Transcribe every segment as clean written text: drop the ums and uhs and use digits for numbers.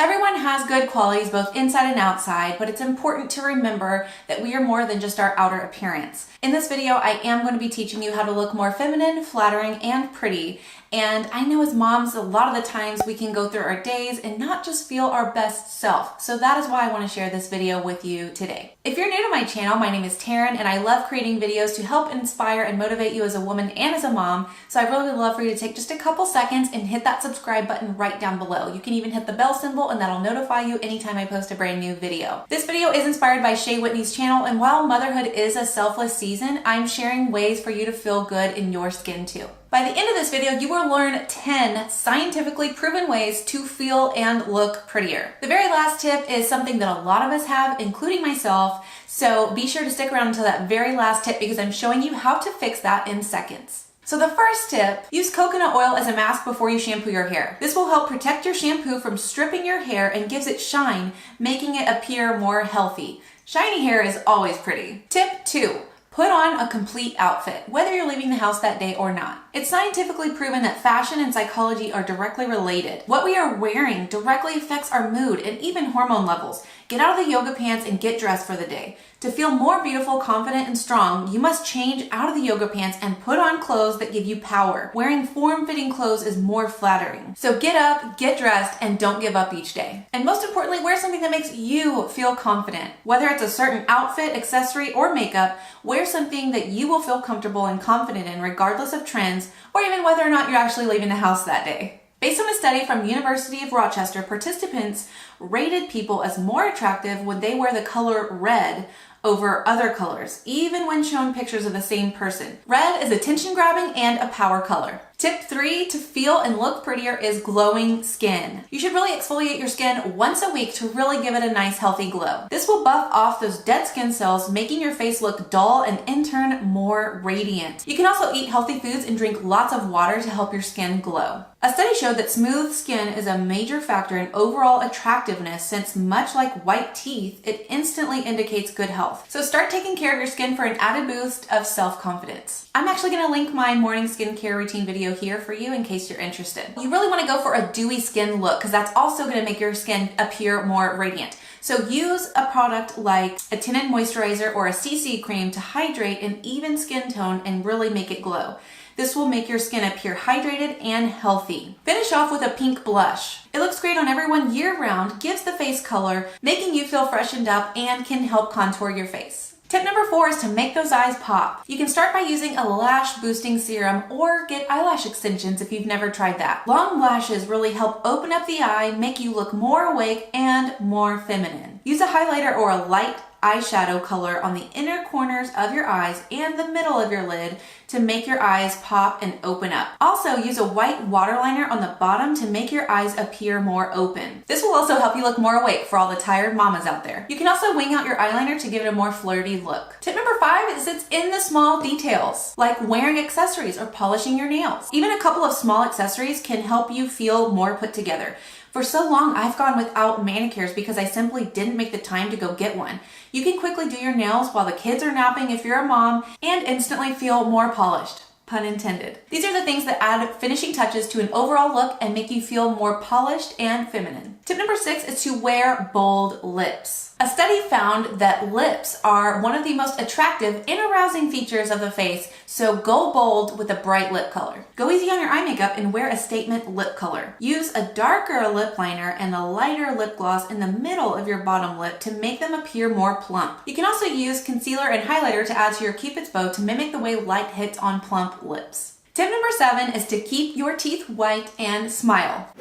Everyone has good qualities both inside and outside, but it's important to remember that we are more than just our outer appearance. In this video, I am going to be teaching you how to look more feminine, flattering, and pretty. And I know as moms, a lot of the times we can go through our days and not just feel our best self. So that is why I want to share this video with you today. If you're new to my channel, my name is Taryn and I love creating videos to help inspire and motivate you as a woman and as a mom. So I really would love for you to take just a couple seconds and hit that subscribe button right down below. You can even hit the bell symbol and that'll notify you anytime I post a brand new video. This video is inspired by Shea Whitney's channel, and while motherhood is a selfless season, I'm sharing ways for you to feel good in your skin too. By the end of this video, you will learn 10 scientifically proven ways to feel and look prettier. The very last tip is something that a lot of us have, including myself, so be sure to stick around until that very last tip because I'm showing you how to fix that in seconds. So the first tip, use coconut oil as a mask before you shampoo your hair. This will help protect your shampoo from stripping your hair and gives it shine, making it appear more healthy. Shiny hair is always pretty. Tip 2. Put on a complete outfit, whether you're leaving the house that day or not. It's scientifically proven that fashion and psychology are directly related. What we are wearing directly affects our mood and even hormone levels. Get out of the yoga pants and get dressed for the day. To feel more beautiful, confident, and strong, you must change out of the yoga pants and put on clothes that give you power. Wearing form-fitting clothes is more flattering. So get up, get dressed, and don't give up each day. And most importantly, wear something that makes you feel confident. Whether it's a certain outfit, accessory, or makeup, wear something that you will feel comfortable and confident in regardless of trends, or even whether or not you're actually leaving the house that day. Based on a study from University of Rochester, participants rated people as more attractive when they wear the color red over other colors, even when shown pictures of the same person. Red is attention-grabbing and a power color. Tip 3 to feel and look prettier is glowing skin. You should really exfoliate your skin once a week to really give it a nice healthy glow. This will buff off those dead skin cells, making your face look dull and in turn more radiant. You can also eat healthy foods and drink lots of water to help your skin glow. A study showed that smooth skin is a major factor in overall attractiveness since, much like white teeth, it instantly indicates good health. So start taking care of your skin for an added boost of self-confidence. I'm actually going to link my morning skincare routine video here for you in case you're interested. You really want to go for a dewy skin look because that's also going to make your skin appear more radiant. So use a product like a tinted moisturizer or a CC cream to hydrate an even skin tone and really make it glow. This will make your skin appear hydrated and healthy. Finish off with a pink blush. It looks great on everyone year-round, gives the face color, making you feel freshened up, and can help contour your face. Tip number 4 is to make those eyes pop. You can start by using a lash boosting serum or get eyelash extensions if you've never tried that. Long lashes really help open up the eye, make you look more awake and more feminine. Use a highlighter or a light eyeshadow color on the inner corners of your eyes and the middle of your lid to make your eyes pop and open up. Also, use a white waterliner on the bottom to make your eyes appear more open. This will also help you look more awake for all the tired mamas out there. You can also wing out your eyeliner to give it a more flirty look. Tip number 5 is it's in the small details, like wearing accessories or polishing your nails. Even a couple of small accessories can help you feel more put together. For so long, I've gone without manicures because I simply didn't make the time to go get one. You can quickly do your nails while the kids are napping if you're a mom and instantly feel more polished. Pun intended. These are the things that add finishing touches to an overall look and make you feel more polished and feminine. Tip number 6 is to wear bold lips. A study found that lips are one of the most attractive and arousing features of the face, so go bold with a bright lip color. Go easy on your eye makeup and wear a statement lip color. Use a darker lip liner and a lighter lip gloss in the middle of your bottom lip to make them appear more plump. You can also use concealer and highlighter to add to your Cupid's bow to mimic the way light hits on plump lips. Tip number 7 is to keep your teeth white and smile.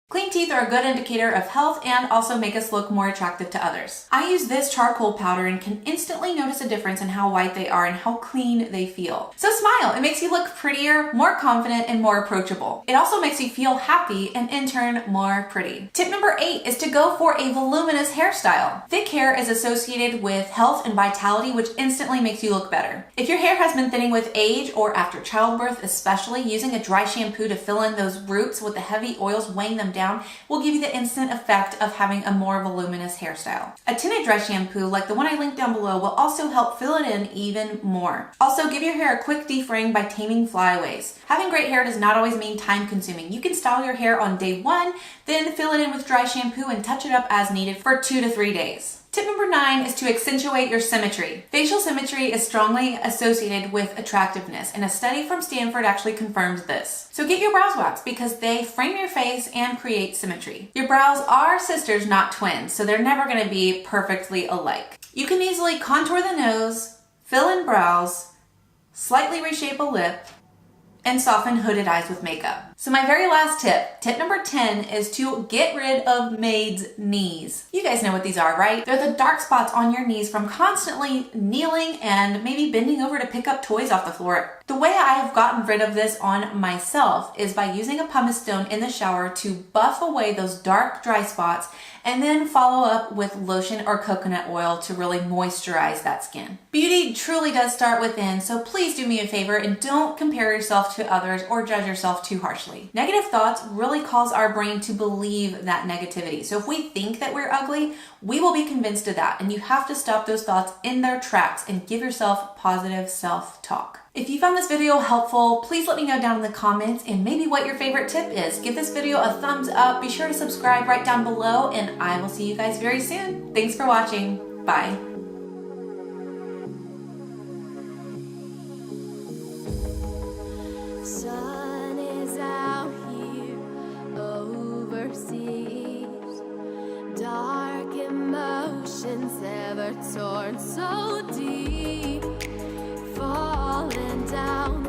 Clean teeth are a good indicator of health and also make us look more attractive to others. I use this charcoal powder and can instantly notice a difference in how white they are and how clean they feel. So smile, it makes you look prettier, more confident, and more approachable. It also makes you feel happy and in turn more pretty. Tip number 8 is to go for a voluminous hairstyle. Thick hair is associated with health and vitality, which instantly makes you look better. If your hair has been thinning with age or after childbirth, especially, using a dry shampoo to fill in those roots with the heavy oils weighing them down down will give you the instant effect of having a more voluminous hairstyle. A tinted dry shampoo like the one I linked down below will also help fill it in even more. Also, give your hair a quick defraying by taming flyaways. Having great hair does not always mean time consuming. You can style your hair on day 1, then fill it in with dry shampoo and touch it up as needed for 2 to 3 days. Tip number 9 is to accentuate your symmetry. Facial symmetry is strongly associated with attractiveness, and a study from Stanford actually confirms this. So get your brows waxed because they frame your face and create symmetry. Your brows are sisters, not twins, so they're never going to be perfectly alike. You can easily contour the nose, fill in brows, slightly reshape a lip, and soften hooded eyes with makeup. So my very last tip number 10, is to get rid of MAIDS knees. You guys know what these are, right? They're the dark spots on your knees from constantly kneeling and maybe bending over to pick up toys off the floor. The way I have gotten rid of this on myself is by using a pumice stone in the shower to buff away those dark, dry spots and then follow up with lotion or coconut oil to really moisturize that skin. Beauty truly does start within, so please do me a favor and don't compare yourself to others or judge yourself too harshly. Negative thoughts really cause our brain to believe that negativity. So if we think that we're ugly, we will be convinced of that, and you have to stop those thoughts in their tracks and give yourself positive self-talk. If you found this video helpful, please let me know down in the comments and maybe what your favorite tip is. Give this video a thumbs up, be sure to subscribe right down below, and I will see you guys very soon. Thanks for watching. Bye. Sun is out here overseas. Dark emotions ever torn so deep, falling down